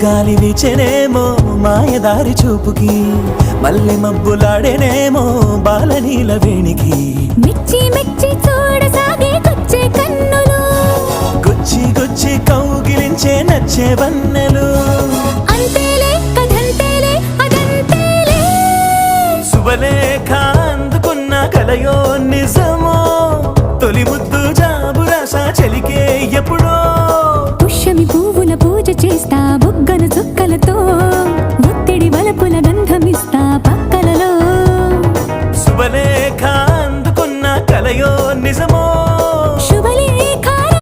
గాలి వీచెనేమో మాయదారి చూపుకి మల్లె మబ్బులాడేనేమో బాలనీల వేణికి మెచ్చి మెచ్చి చూడసాగే గుచ్చే కన్నులు గుచ్చి గుచ్చి కౌగిలించే నచ్చే వన్నెలు అంతేలే కథంతేలే అదంతేలే శుభలేఖ అందుకున్న కలయో నిజం